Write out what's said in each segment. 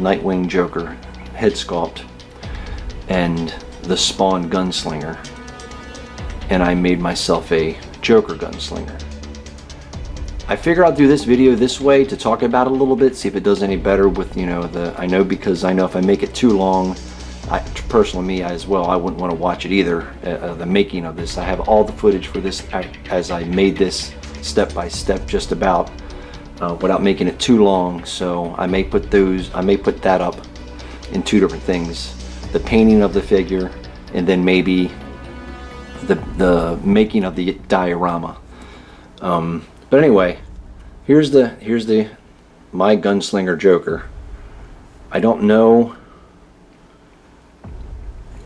Nightwing Joker head sculpt and the Spawn Gunslinger, and I made myself a Joker Gunslinger. I figure I'll do this video this way to talk about it a little bit, see if it does any better with, you know, because I know if I make it too long, personally me as well, I wouldn't want to watch it either, the making of this. I have all the footage for this as I made this step by step just about, without making it too long, so I may put that up in two different things. The painting of the figure, and then maybe the making of the diorama. But anyway, here's my Gunslinger Joker. I don't know.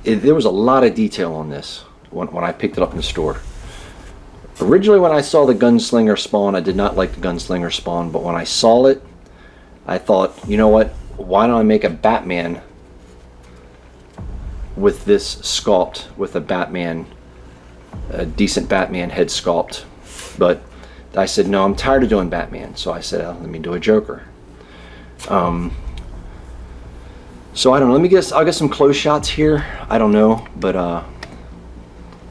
There was a lot of detail on this when I picked it up in the store. Originally, when I saw the Gunslinger Spawn, I did not like the Gunslinger Spawn, but when I saw it, I thought, you know what? Why don't I make a Batman with this sculpt, with a decent Batman head sculpt? But I said, no, I'm tired of doing Batman. So I said, oh, let me do a Joker. So I don't know. I'll get some close shots here. I don't know, but I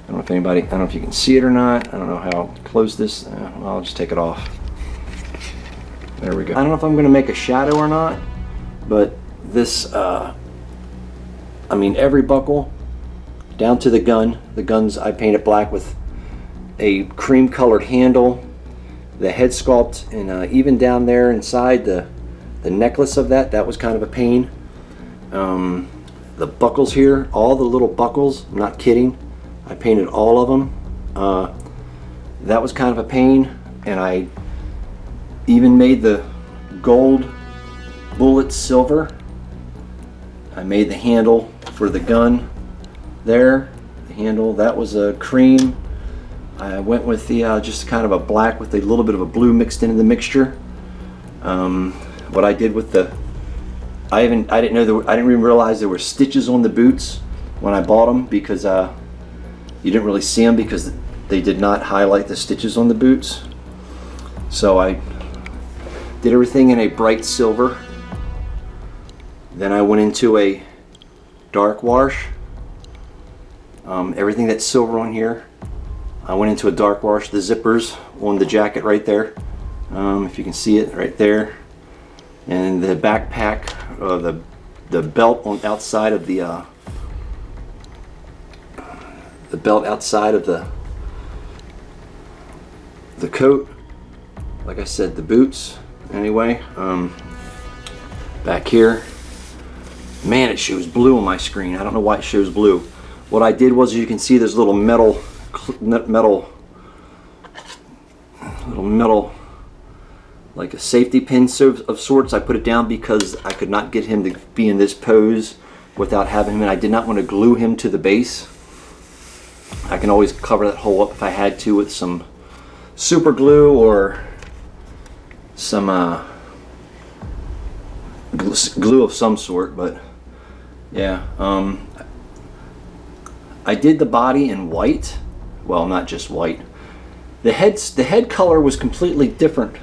don't know if anybody, I don't know if you can see it or not. I don't know how I'll close this. Well, I'll just take it off. There we go. I don't know if I'm going to make a shadow or not, but this, I mean, every buckle down to the gun. The guns I painted black with a cream colored handle. The head sculpt, and even down there inside the necklace of that was kind of a pain. The buckles here, all the little buckles, I'm not kidding, I painted all of them. That was kind of a pain, and I even made the gold bullet silver. I made the handle for the gun there. The handle, that was a cream. I went with the just kind of a black with a little bit of a blue mixed into the mixture. What I did with the, I didn't even realize there were stitches on the boots when I bought them, because you didn't really see them because they did not highlight the stitches on the boots. So I did everything in a bright silver. Then I went into a dark wash. Everything that's silver on here, I went into a dark wash. The zippers on the jacket right there, if you can see it right there, and the backpack, the belt on outside of the belt outside of the coat. Like I said, the boots. Anyway, back here, man, it shows blue on my screen. I don't know why it shows blue. What I did was, you can see there's little metal, like a safety pin of sorts. I put it down because I could not get him to be in this pose without having him, and I did not want to glue him to the base. I can always cover that hole up if I had to with some super glue or some glue of some sort. But yeah, I did the body in white. Well, not just white. The head color was completely different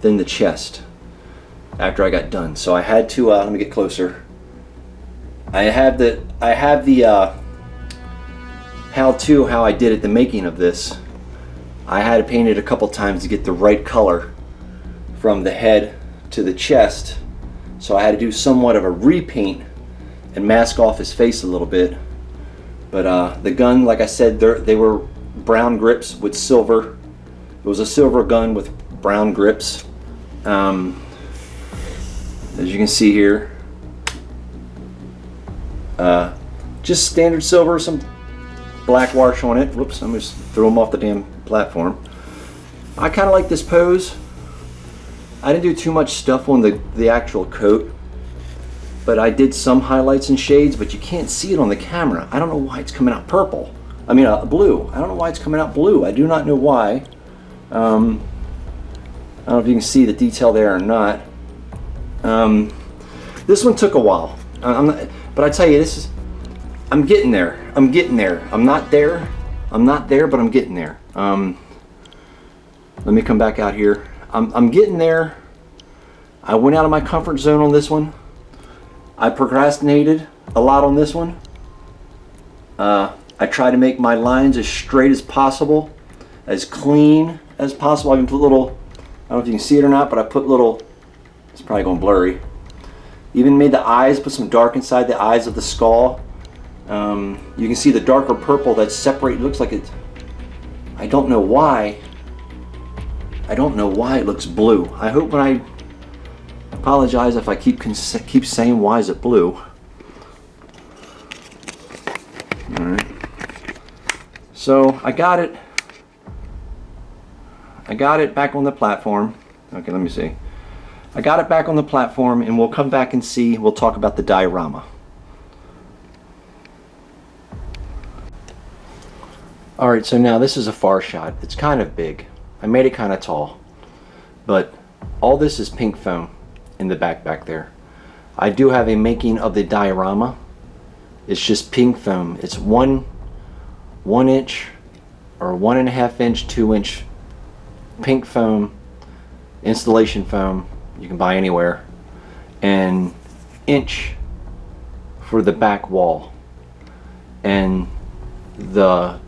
than the chest after I got done. So I had to let me get closer. I have the how I did it, the making of this. I had to paint it a couple times to get the right color from the head to the chest. So I had to do somewhat of a repaint and mask off his face a little bit. But the gun, like I said, they were brown grips with silver. It was a silver gun with brown grips. As you can see here, just standard silver, some black wash on it. Whoops, I'm just throw them off the damn platform. I kind of like this pose. I didn't do too much stuff on the actual coat, but I did some highlights and shades, but you can't see it on the camera. I don't know why it's coming out purple. I mean blue. I don't know why it's coming out blue. I do not know why. I don't know if you can see the detail there or not. This one took a while. But I tell you, I'm getting there. I'm getting there. I'm not there, but I'm getting there. Let me come back out here. I'm getting there. I went out of my comfort zone on this one. I procrastinated a lot on this one. I try to make my lines as straight as possible, as clean as possible. I even put little, I don't know if you can see it or not, but I put little, it's probably going blurry. Even made the eyes, put some dark inside the eyes of the skull. You can see the darker purple that's separate. It looks like it's, I don't know why. I don't know why it looks blue. I hope when I apologize if I keep saying why is it blue. All right. So I got it back on the platform. Okay, let me see. I got it back on the platform, and we'll come back and see. We'll talk about the diorama. All right, so now this is a far shot. It's kind of big. I made it kind of tall, but all this is pink foam in the back there. I do have a making of the diorama. It's just pink foam. It's 1 inch or 1.5 inch, 2 inch pink foam, installation foam you can buy anywhere, and inch for the back wall. And the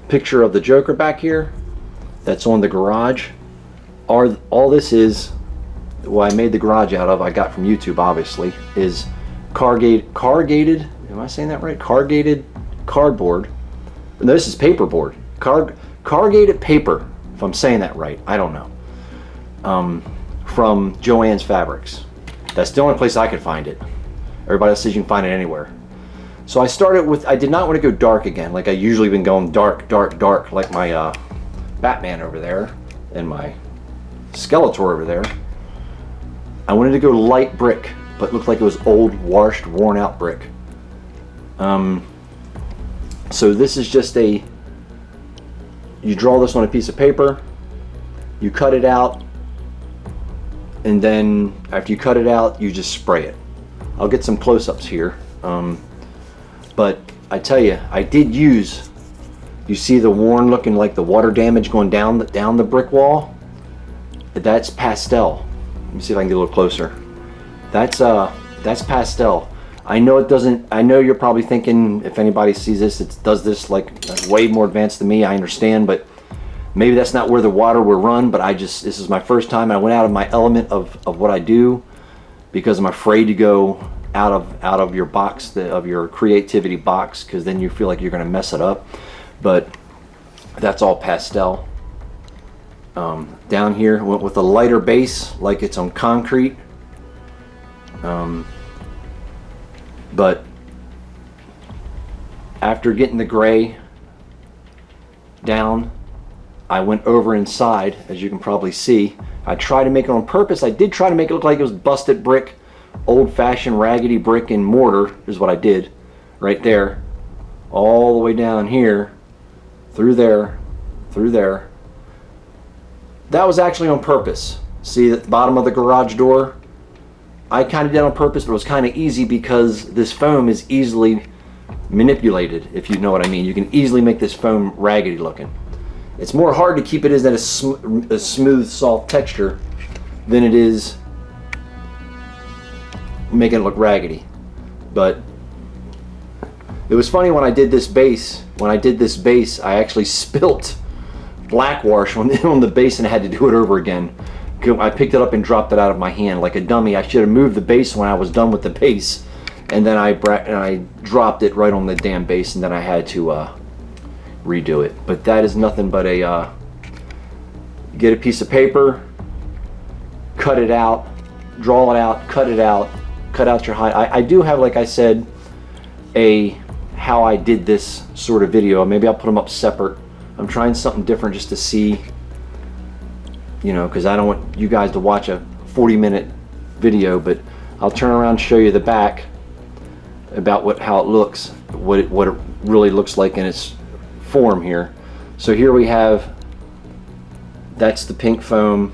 picture of the Joker back here that's on the garage, all this is what I made the garage out of, I got from YouTube obviously, is corrugated, am I saying that right? Corrugated cardboard. No, this is paperboard. Corrugated paper, if I'm saying that right. I don't know. From Joann's Fabrics. That's the only place I could find it. Everybody else says you can find it anywhere. So I started with, I did not want to go dark again, like I usually been going dark, like my Batman over there and my Skeletor over there. I wanted to go light brick, but looked like it was old, washed, worn out brick. So this is just you draw this on a piece of paper, you cut it out, and then after you cut it out, you just spray it. I'll get some close-ups here. But I tell you, I did use, you see the worn looking like the water damage going down the brick wall? That's pastel. Let me see if I can get a little closer. That's pastel. I know it doesn't, I know you're probably thinking, if anybody sees this, it does this like way more advanced than me, I understand, but maybe that's not where the water will run, but this is my first time. I went out of my element of what I do because I'm afraid to go out of your box, of your creativity box, because then you feel like you're going to mess it up. But that's all pastel. Down here went with a lighter base, like it's on concrete. But after getting the gray down, I went over inside, as you can probably see. I tried to make it on purpose. I did try to make it look like it was busted brick, old-fashioned raggedy brick and mortar is what I did right there, all the way down here, through there, through there. That was actually on purpose. See at the bottom of the garage door? I kind of did it on purpose, but it was kind of easy because this foam is easily manipulated, if you know what I mean. You can easily make this foam raggedy looking. It's more hard to keep it as a smooth, soft texture than it is making it look raggedy. But it was funny when I did this base. I actually spilt black wash on the base and I had to do it over again. I picked it up and dropped it out of my hand like a dummy. I should have moved the base when I was done with the base, and then I dropped it right on the damn base, and then I had to redo it. But that is nothing but get a piece of paper, cut it out, draw it out, cut it out, cut out your height. I do have, like I said, how I did this sort of video. Maybe I'll put them up separate. I'm trying something different just to see, you know, because I don't want you guys to watch a 40-minute video, but I'll turn around and show you the back about how it looks, what it really looks like in its form here. So here we have, that's the pink foam.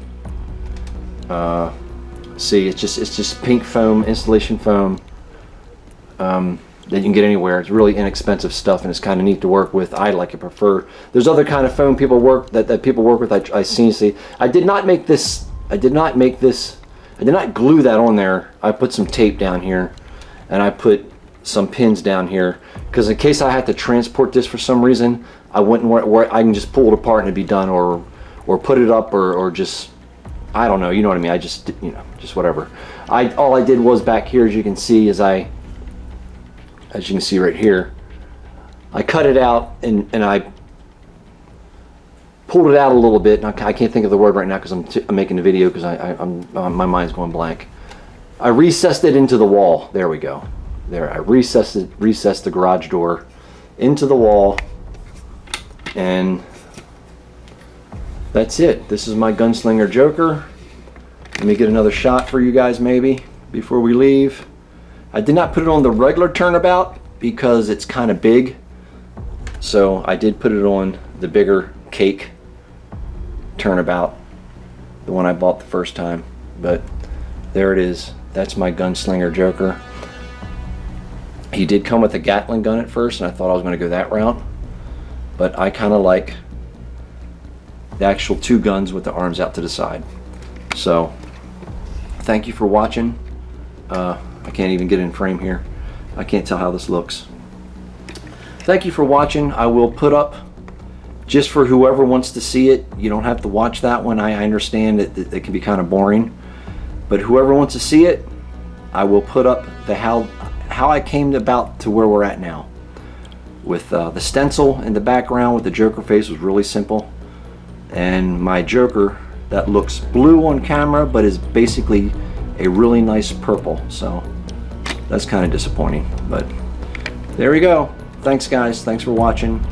See, it's just pink foam, installation foam that you can get anywhere. It's really inexpensive stuff, and it's kind of neat to work with. I like it, prefer. There's other kind of foam people work with. I see. I did not make this. I did not glue that on there. I put some tape down here and I put some pins down here because in case I had to transport this for some reason, I wouldn't where I can just pull it apart and it'd be done, or put it up, or just, I don't know, you know what I mean. I just, you know, just whatever. All I did was back here, as you can see, as you can see right here, I cut it out and I pulled it out a little bit. I can't think of the word right now because I'm making the video, because my mind's going blank. I recessed it into the wall. There we go. There, I recessed the garage door into the wall, and that's it. This is my Gunslinger Joker. Let me get another shot for you guys maybe before we leave. I did not put it on the regular turnabout because it's kind of big, so I did put it on the bigger cake turnabout, the one I bought the first time. But there it is. That's my Gunslinger Joker. He did come with a Gatling gun at first, and I thought I was going to go that route, but I kind of like the actual two guns with the arms out to the side. So thank you for watching. I can't even get in frame here. I can't tell how this looks. Thank you for watching. I will put up, just for whoever wants to see it, you don't have to watch that one. I understand that it can be kind of boring, but whoever wants to see it, I will put up the how I came about to where we're at now. With the stencil in the background with the Joker face was really simple, and my Joker that looks blue on camera but is basically a really nice purple, so that's kind of disappointing, but there we go. Thanks guys, thanks for watching.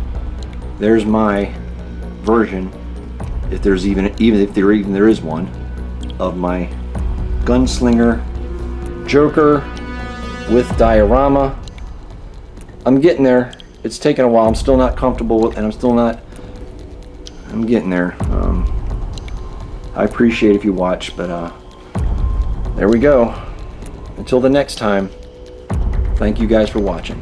There's my version, if there's even if there is one, of my Gunslinger Joker with diorama. I'm getting there. It's taken a while. I'm still not comfortable with, and I'm getting there. I appreciate if you watch, but there we go. Until the next time, thank you guys for watching.